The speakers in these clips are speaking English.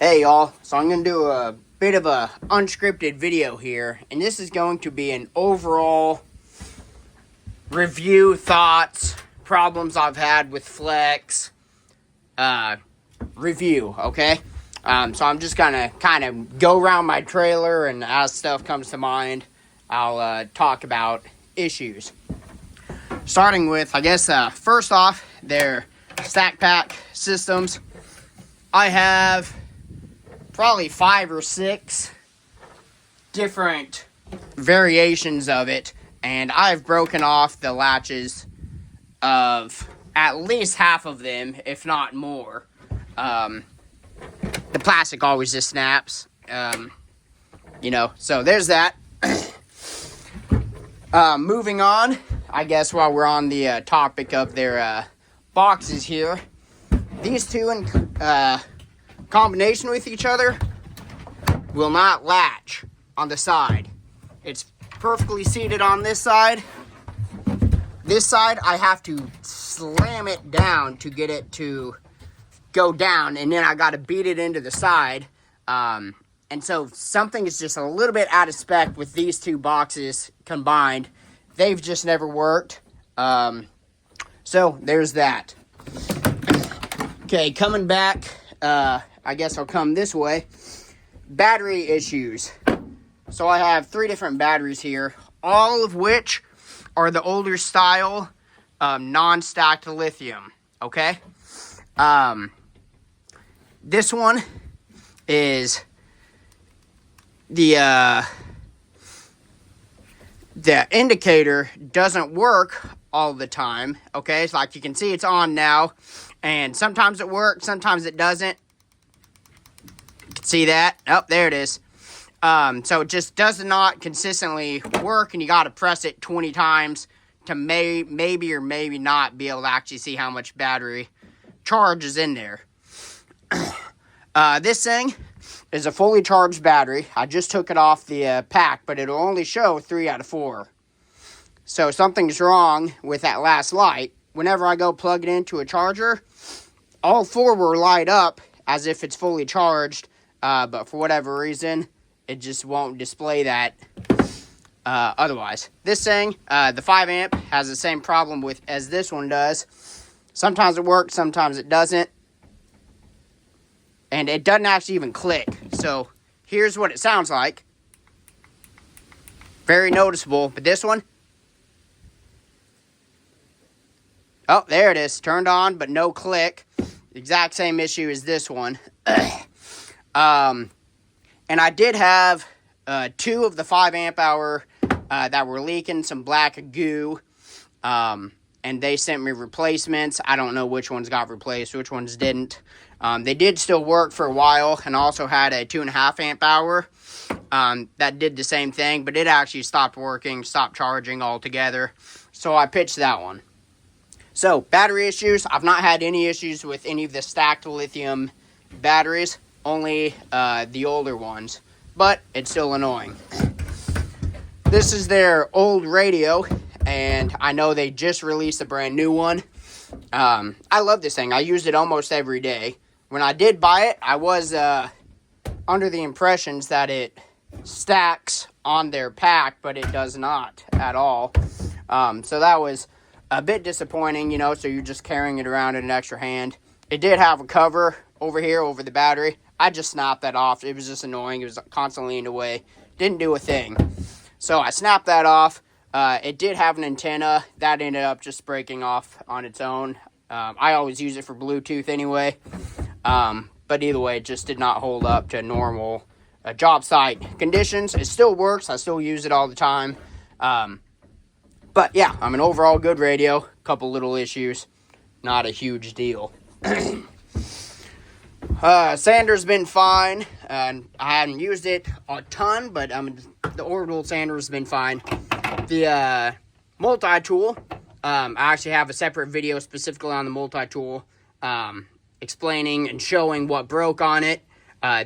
Hey y'all, so I'm going to do a bit of a unscripted video here, and this is going to be an overall review, thoughts, problems I've had with Flex, review, okay? So I'm just going to kind of go around my trailer, and as stuff comes to mind, I'll talk about issues. Starting with, I guess, first off, their StackPack systems. I have probably 5 or 6 different variations of it, and I've broken off the latches of at least half of them, if not more. The plastic always just snaps, so there's that. Moving on, I guess while we're on the topic of their boxes here, these two in combination with each other will not latch on the side. It's perfectly seated on this side. This side, I have to slam it down to get it to go down, and then I got to beat it into the side. And so something is just a little bit out of spec with these two boxes combined. They've just never worked. So there's that. Okay, coming back, I guess I'll come this way. Battery issues. So I have 3 different batteries here, all of which are the older style non-stacked lithium, okay? This one is the indicator doesn't work all the time, okay? So like you can see, it's on now, and sometimes it works, sometimes it doesn't. You can see that. Oh, there it is. So it just does not consistently work, and you got to press it 20 times to maybe or maybe not be able to actually see how much battery charge is in there. This thing is a fully charged battery. I just took it off the pack, but it'll only show 3 out of 4. So something's wrong with that last light. Whenever I go plug it into a charger, all 4 will light up as if it's fully charged, but for whatever reason, it just won't display that otherwise. This thing, the 5 amp, has the same problem as this one does. Sometimes it works, sometimes it doesn't. And it doesn't actually even click. So here's what it sounds like. Very noticeable. But this one, oh, there it is. Turned on, but no click. Exact same issue as this one. And I did have 2 of the 5 amp hour that were leaking some black goo. And they sent me replacements. I don't know which ones got replaced, which ones didn't. They did still work for a while, and also had a 2.5 amp hour that did the same thing, but it actually stopped working, stopped charging altogether. So I pitched that one. So, battery issues. I've not had any issues with any of the stacked lithium batteries, only the older ones, but it's still annoying. This is their old radio, and I know they just released a brand new one. I love this thing. I use it almost every day. When I did buy it, I was under the impressions that it stacks on their pack, but it does not at all. So that was a bit disappointing, so you're just carrying it around in an extra hand. It did have a cover over here over the battery. I just snapped that off. It was just annoying. It was constantly in the way. Didn't do a thing. So I snapped that off. It did have an antenna. That ended up just breaking off on its own. I always use it for Bluetooth anyway. But either way, it just did not hold up to normal job site conditions. It still works. I still use it all the time. But yeah, I'm an overall good radio. Couple little issues. Not a huge deal. Sander's been fine. I haven't used it a ton, but the orbital sander's been fine. The multi-tool, I actually have a separate video specifically on the multi-tool, explaining and showing what broke on it.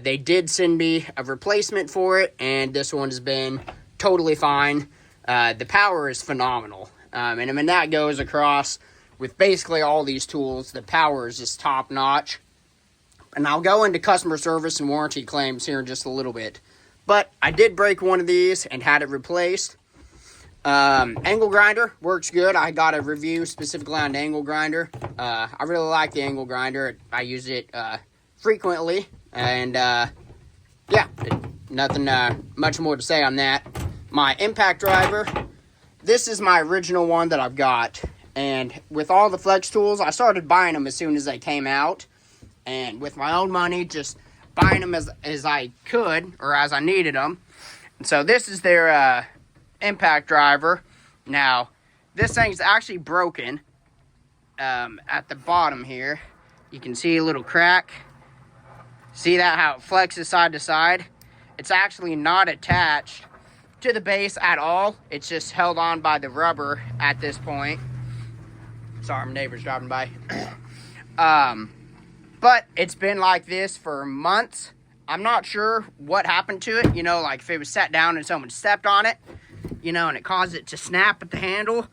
They did send me a replacement for it, and this one's been totally fine. The power is phenomenal. And I mean, that goes across with basically all these tools. The power is just top-notch. And I'll go into customer service and warranty claims here in just a little bit. But I did break one of these and had it replaced. Angle grinder works good. I got a review specifically on the angle grinder. I really like the angle grinder. I use it frequently. And yeah, nothing much more to say on that. My impact driver. This is my original one that I've got. And with all the flex tools, I started buying them as soon as they came out. And with my own money, just buying them as I could, or as I needed them. And so this is their impact driver. Now, this thing's actually broken at the bottom here. You can see a little crack. See that, how it flexes side to side? It's actually not attached to the base at all. It's just held on by the rubber at this point. Sorry, my neighbor's driving by. But it's been like this for months. I'm not sure what happened to it. You know, like if it was set down and someone stepped on it, you know, and it caused it to snap at the handle.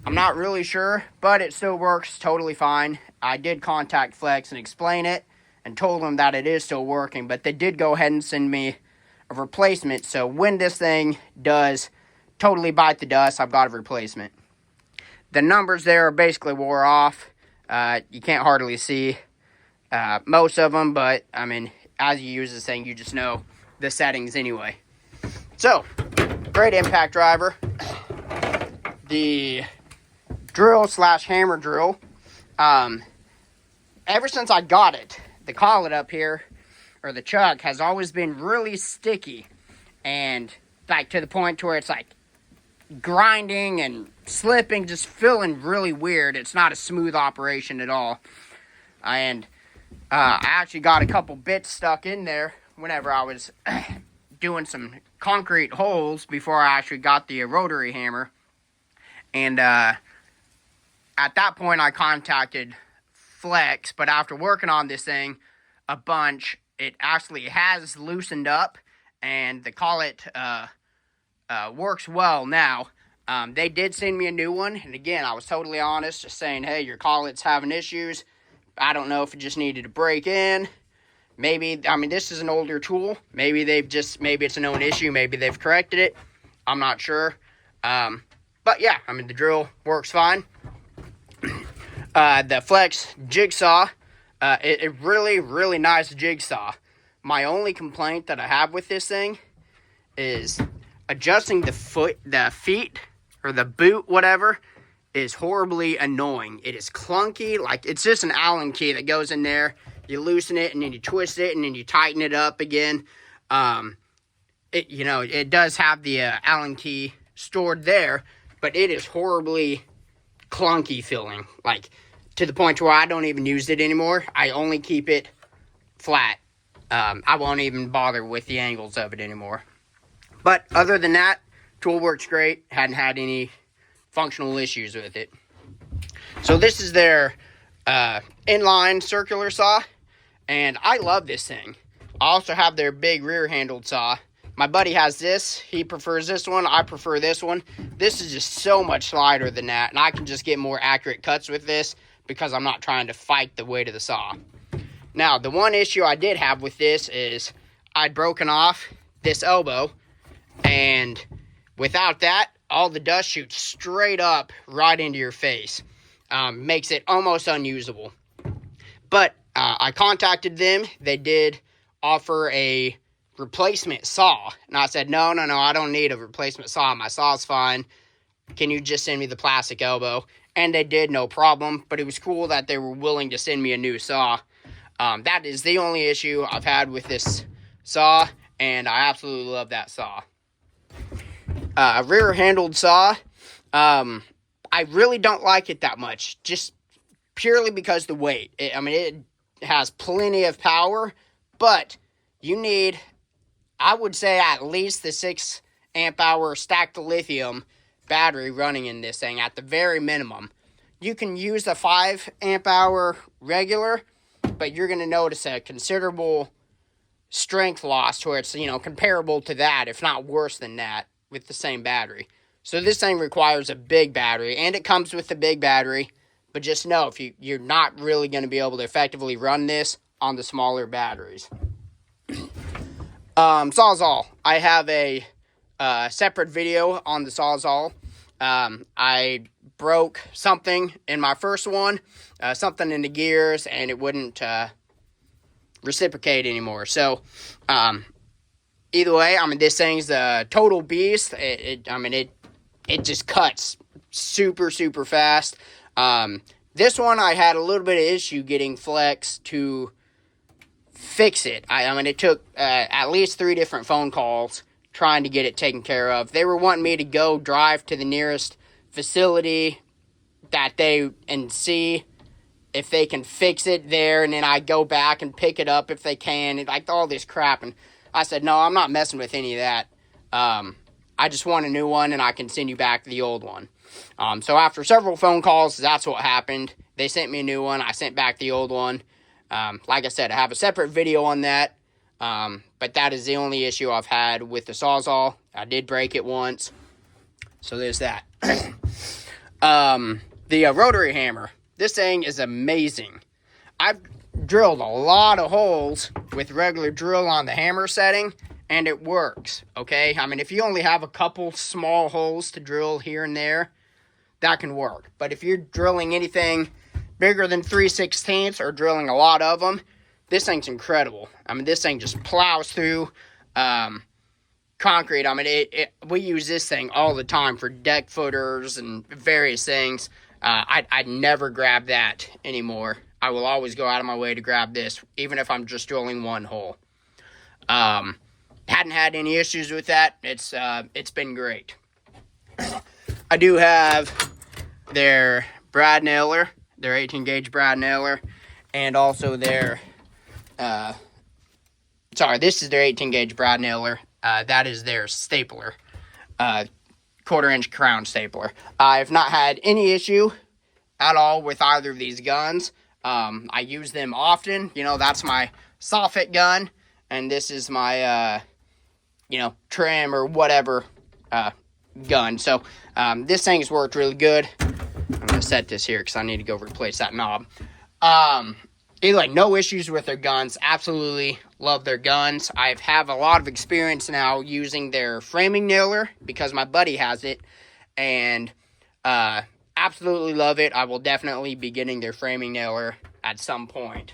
I'm not really sure, but it still works totally fine. I did contact Flex and explain it and told them that it is still working, but they did go ahead and send me a replacement. So when this thing does totally bite the dust, I've got a replacement. The numbers there are basically wore off. You can't hardly see most of them, but I mean, as you use this thing, you just know the settings anyway. So, great impact driver. The drill / hammer drill. Ever since I got it, the collet up here, or the chuck, has always been really sticky, and like to the point to where it's like grinding and slipping, just feeling really weird. It's not a smooth operation at all. And I actually got a couple bits stuck in there whenever I was doing some concrete holes before I actually got the rotary hammer. And at that point I contacted Flex, but after working on this thing a bunch, it actually has loosened up, and the collet works well now. They did send me a new one, and again, I was totally honest, just saying, hey, your collet's having issues. I don't know if it just needed to break in. Maybe, I mean, this is an older tool. Maybe it's a known issue. Maybe they've corrected it. I'm not sure. But yeah, I mean, the drill works fine. The Flex jigsaw, it really, really nice jigsaw. My only complaint that I have with this thing is adjusting the feet, or the boot, whatever, is horribly annoying. It is clunky, like it's just an Allen key that goes in there. You loosen it, and then you twist it, and then you tighten it up again. It does have the Allen key stored there, but it is horribly clunky feeling, like to the point where I don't even use it anymore. I only keep it flat. I won't even bother with the angles of it anymore. But other than that, tool works great. Hadn't had any functional issues with it. So this is their inline circular saw, and I love this thing. I also have their big rear-handled saw. My buddy has this. He prefers this one. I prefer this one. This is just so much lighter than that, and I can just get more accurate cuts with this because I'm not trying to fight the weight of the saw. Now, the one issue I did have with this is I'd broken off this elbow, and without that, all the dust shoots straight up right into your face. Makes it almost unusable. But I contacted them. They did offer a replacement saw. And I said, no, I don't need a replacement saw. My saw's fine. Can you just send me the plastic elbow? And they did, no problem. But it was cool that they were willing to send me a new saw. That is the only issue I've had with this saw, and I absolutely love that saw. Rear-handled saw, I really don't like it that much, just purely because of the weight. It has plenty of power, but you need, I would say, at least the 6 amp hour stacked lithium battery running in this thing at the very minimum. You can use the 5 amp hour regular, but you're going to notice a considerable strength loss to where it's, comparable to that, if not worse than that, with the same battery. So this thing requires a big battery, and it comes with a big battery, but just know if you're not really going to be able to effectively run this on the smaller batteries. Sawzall. I have a separate video on the Sawzall. I broke something in my first one, something in the gears, and it wouldn't reciprocate anymore. So, either way, this thing's a total beast. It just cuts super, super fast. This one I had a little bit of issue getting Flex to fix it. It took at least 3 different phone calls trying to get it taken care of. They were wanting me to go drive to the nearest facility and see if they can fix it there, and then I go back and pick it up if they can, and like all this crap. And I said, no, I'm not messing with any of that. I just want a new one, and I can send you back the old one. So after several phone calls, that's what happened. They sent me a new one. I sent back the old one. Like I said, I have a separate video on that. But that is the only issue I've had with the Sawzall. I did break it once. So there's that. The rotary hammer. This thing is amazing. I've drilled a lot of holes with regular drill on the hammer setting, and it works, okay? If you only have a couple small holes to drill here and there, that can work. But if you're drilling anything bigger than 3/16 or drilling a lot of them, this thing's incredible. This thing just plows through concrete. We use this thing all the time for deck footers and various things. I'd never grab that anymore. I will always go out of my way to grab this, even if I'm just drilling one hole. Hadn't had any issues with that. It's been great. I do have their brad nailer, their 18 gauge brad nailer, and also their this is their 18 gauge brad nailer. That is their stapler, 1/4 inch crown stapler. I've not had any issue at all with either of these guns. I use them often. That's my soffit gun, and this is my trim or whatever gun. So this thing's worked really good. I'm gonna set this here because I need to go replace that knob. No issues with their guns. Absolutely love their guns. I have a lot of experience now using their framing nailer because my buddy has it, and absolutely love it. I will definitely be getting their framing nailer at some point.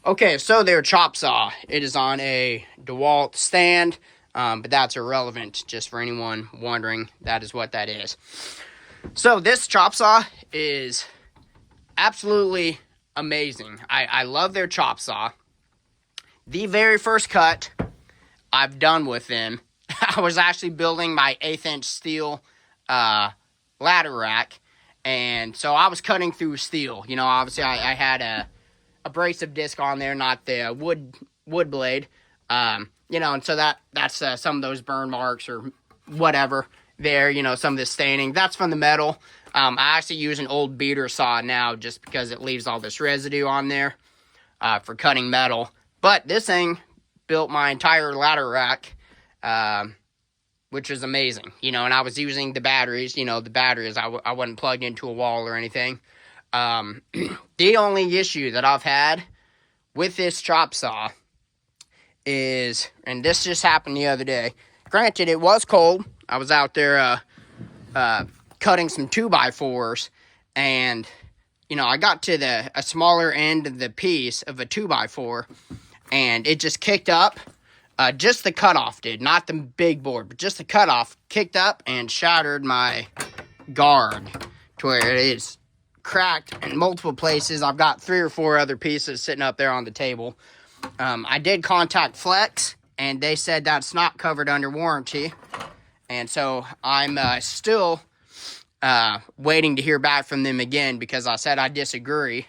Okay, so their chop saw. It is on a DeWalt stand, but that's irrelevant. Just for anyone wondering, that is what that is. So this chop saw is absolutely amazing. I love their chop saw. The very first cut I've done with them, I was actually building my 1/8 inch steel ladder rack, and so I was cutting through steel. Obviously I had a abrasive disc on there, not the wood blade. And so that's some of those burn marks or whatever there, some of the staining. That's from the metal. I actually use an old beater saw now just because it leaves all this residue on there for cutting metal. But this thing built my entire ladder rack, which was amazing. And I was using the batteries. I wasn't plugged into a wall or anything. The only issue that I've had with this chop saw is, and this just happened the other day. Granted, it was cold. I was out there cutting some 2x4s, and I got to a smaller end of the piece of a 2x4, and it just kicked up. Just the cutoff did, not the big board, but just the cutoff kicked up and shattered my guard to where it is cracked in multiple places. I've got 3 or 4 other pieces sitting up there on the table. I did contact Flex, and they said that's not covered under warranty. And so I'm still waiting to hear back from them again because I said I disagree.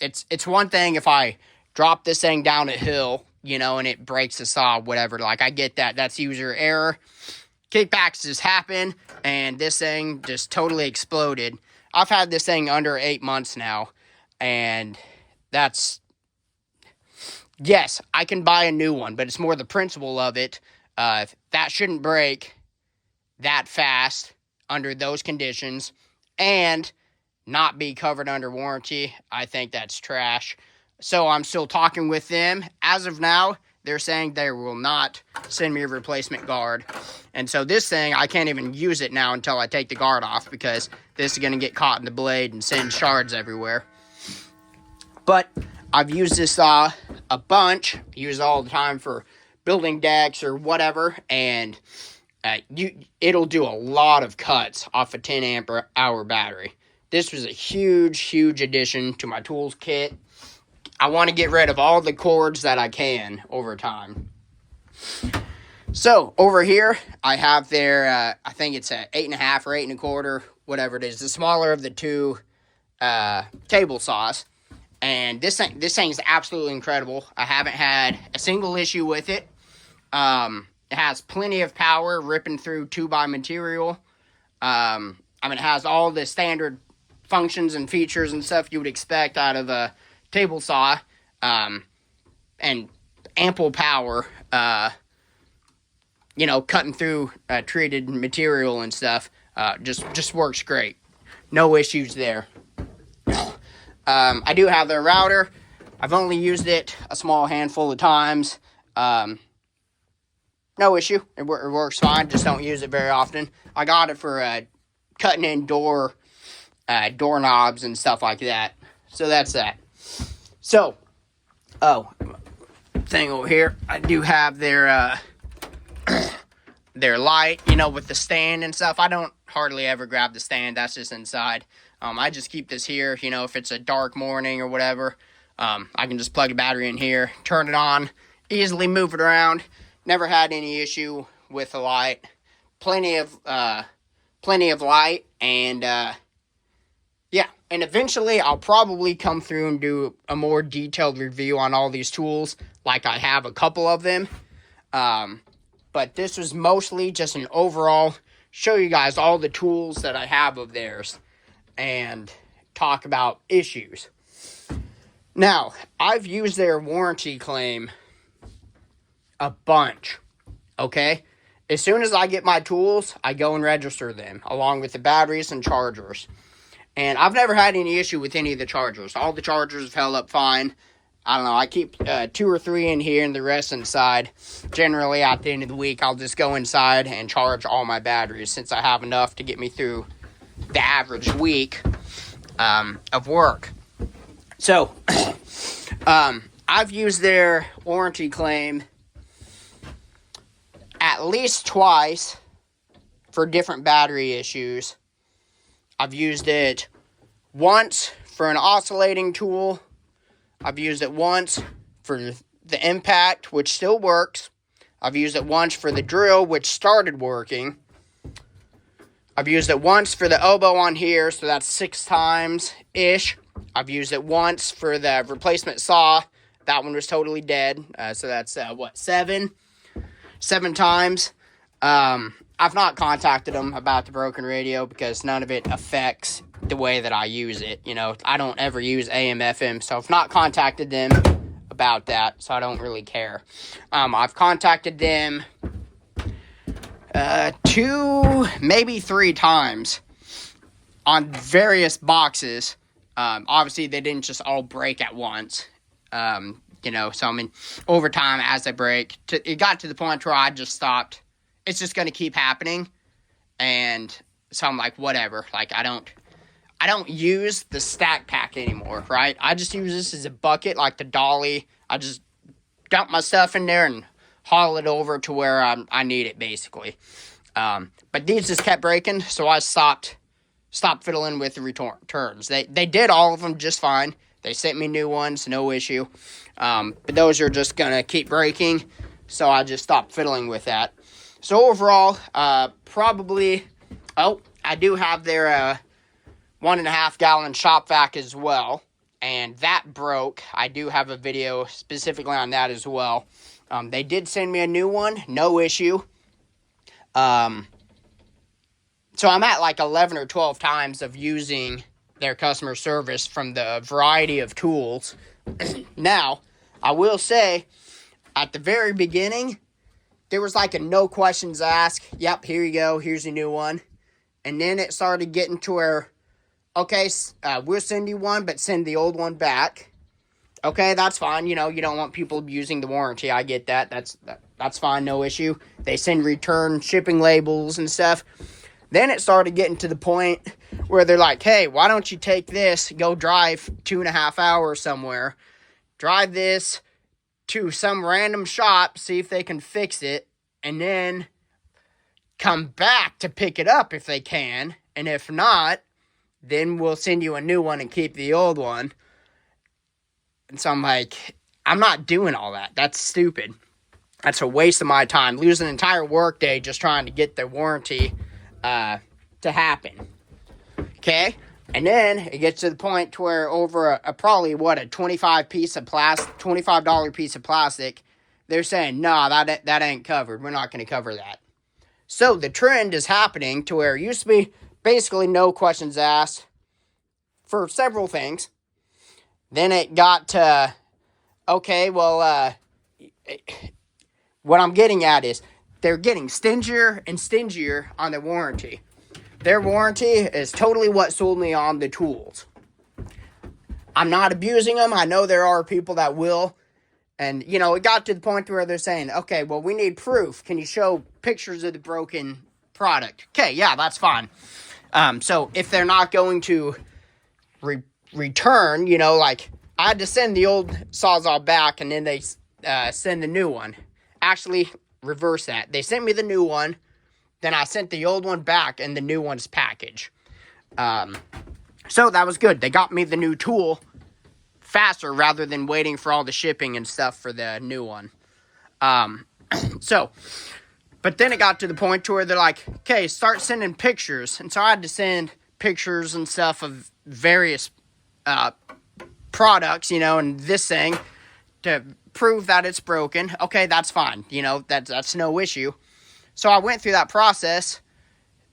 It's one thing if I drop this thing down a hill, and it breaks the saw, whatever. I get that. That's user error. Kickbacks just happen, and this thing just totally exploded. I've had this thing under 8 months now, and yes, I can buy a new one, but it's more the principle of it. That shouldn't break that fast under those conditions and not be covered under warranty. I think that's trash. So I'm still talking with them. As of now, they're saying they will not send me a replacement guard. And so this thing, I can't even use it now until I take the guard off, because this is going to get caught in the blade and send shards everywhere. But I've used this saw a bunch. I use it all the time for building decks or whatever. And it'll do a lot of cuts off a 10 amp hour battery. This was a huge addition to my tools kit. I want to get rid of all the cords that I can over time. So over here, I have their, I think it's a 8.5 or 8 1/4, whatever it is, the smaller of the two table saws. And this thing's absolutely incredible. I haven't had a single issue with it. It has plenty of power, ripping through 2x material. It has all the standard functions and features and stuff you would expect out of a table saw, and ample power, cutting through treated material and stuff. Just works great. No issues there. I do have their router. I've only used it a small handful of times. No issue. It works fine. Just don't use it very often. I got it for cutting in doorknobs and stuff like that. So that's that. So, thing over here, I do have their their light, with the stand and stuff. I don't hardly ever grab the stand. That's just inside. I just keep this here, if it's a dark morning or whatever. I can just plug a battery in here, turn it on, easily move it around. Never had any issue with the light. Plenty of light, and yeah. And eventually, I'll probably come through and do a more detailed review on all these tools, like I have a couple of them. But this was mostly just an overall show you guys all the tools that I have of theirs and talk about issues. Now, I've used their warranty claim a bunch, okay? As soon as I get my tools, I go and register them, along with the batteries and chargers. And I've never had any issue with any of the chargers. All the chargers have held up fine. I don't know, I keep 2 or 3 in here and the rest inside. Generally, at the end of the week, I'll just go inside and charge all my batteries, since I have enough to get me through the average week of work. So, I've used their warranty claim at least twice for different battery issues. I've used it once for an oscillating tool. I've used it once for the impact, which still works. I've used it once for the drill, which started working. I've used it once for the elbow on here, so that's 6 times-ish. I've used it once for the replacement saw. That one was totally dead. So that's, 7 times. I've not contacted them about the broken radio, because none of it affects the way that I use it. I don't ever use AM, FM, so I've not contacted them about that, so I don't really care. I've contacted them 2, maybe 3 times on various boxes. Obviously, they didn't just all break at once. So over time, as they break, it got to the point where I just stopped. It's just going to keep happening. And so I'm like, whatever. Like, I don't use the StackPack anymore, right? I just use this as a bucket, like the dolly. I just dump my stuff in there and haul it over to where I need it, basically. But these just kept breaking, so I stopped fiddling with the returns. They did all of them just fine. They sent me new ones, no issue. But those are just going to keep breaking, so I just stopped fiddling with that. So overall, probably... Oh, I do have their 1.5 gallon shop vac as well, and that broke. I do have a video specifically on that as well. They did send me a new one, no issue. So I'm at like 11 or 12 times of using their customer service from the variety of tools. Now, I will say, at the very beginning, there was like a no questions asked. Yep, here you go, here's a new one. And then it started getting to where, okay, we'll send you one, but send the old one back. Okay, that's fine. You know, you don't want people abusing the warranty. I get that. That's fine, no issue. They send return shipping labels and stuff. Then it started getting to the point where they're like, hey, why don't you take this, go drive 2.5 hours somewhere, drive this to some random shop, see if they can fix it, and then come back to pick it up if they can. And if not, then we'll send you a new one and keep the old one. And so I'm like, I'm not doing all that. That's stupid. That's a waste of my time. Lose an entire workday just trying to get the warranty to happen. Okay? And then it gets to the point to where over a probably, a $25 piece of plastic, they're saying, no, that ain't covered. We're not going to cover that. So the trend is happening to where it used to be basically no questions asked for several things. Then it got to, okay, well, what I'm getting at is they're getting stingier and stingier on their warranty. Their warranty is totally what sold me on the tools. I'm not abusing them. I know there are people that will. And, you know, it got to the point where they're saying, okay, well, we need proof. Can you show pictures of the broken product? Okay, yeah, that's fine. So if they're not going to return, you know, like I had to send the old Sawzall back and then they send the new one. Actually, reverse that. They sent me the new one, then I sent the old one back and the new one's package. So that was good. They got me the new tool faster rather than waiting for all the shipping and stuff for the new one. But then it got to the point to where they're like, okay, start sending pictures. And so I had to send pictures and stuff of various products, you know, and this thing to prove that it's broken. Okay, that's fine. You know, that's no issue. So I went through that process,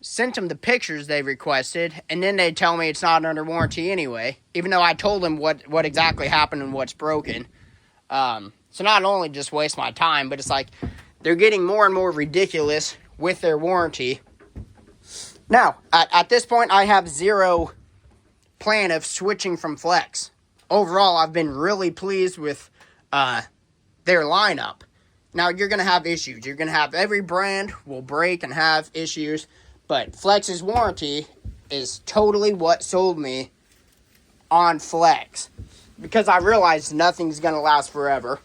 sent them the pictures they requested, and then they tell me it's not under warranty anyway, even though I told them what exactly happened and what's broken. So not only just waste my time, but it's like they're getting more and more ridiculous with their warranty. Now, at this point, I have zero plan of switching from Flex. Overall, I've been really pleased with their lineup. Now, you're going to have issues. You're going to have every brand will break and have issues, but Flex's warranty is totally what sold me on Flex, because I realized nothing's going to last forever,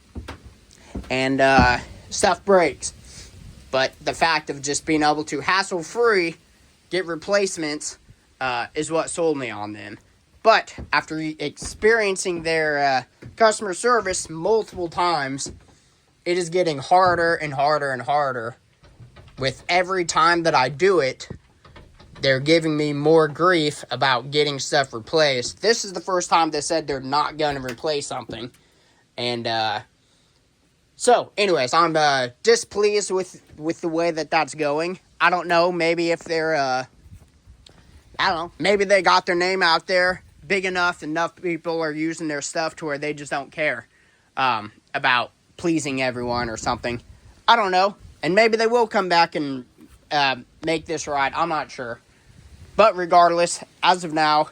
and stuff breaks. But the fact of just being able to hassle-free get replacements is what sold me on them. But after experiencing their customer service multiple times, it is getting harder and harder and harder. With every time that I do it, they're giving me more grief about getting stuff replaced. This is the first time they said they're not going to replace something. And so, anyways, I'm displeased with the way that's going. I don't know, maybe if they're, maybe they got their name out there big enough people are using their stuff to where they just don't care about pleasing everyone or something. I don't know. And maybe they will come back and make this right. I'm not sure. But regardless, as of now,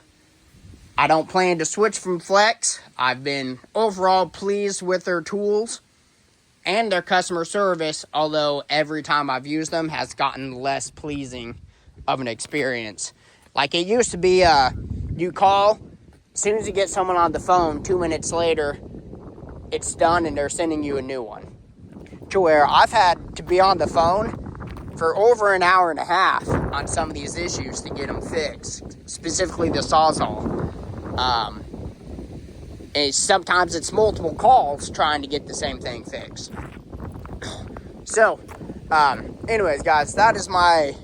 I don't plan to switch from Flex. I've been overall pleased with their tools and their customer service, although every time I've used them has gotten less pleasing of an experience. Like it used to be, you call, as soon as you get someone on the phone, 2 minutes later, it's done and they're sending you a new one. To where I've had to be on the phone for over an hour and a half on some of these issues to get them fixed, specifically the Sawzall. And sometimes it's multiple calls trying to get the same thing fixed. So, anyways, guys, that is my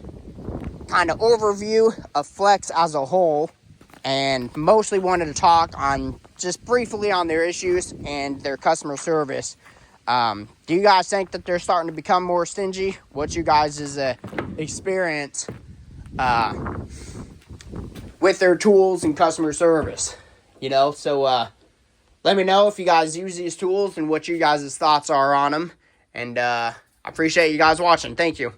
kind of overview of Flex as a whole, and mostly wanted to talk on just briefly on their issues and their customer service. Do you guys think that they're starting to become more stingy? What's you guys' experience with their tools and customer service? You know, so let me know if you guys use these tools and what you guys' thoughts are on them. And I appreciate you guys watching. Thank you.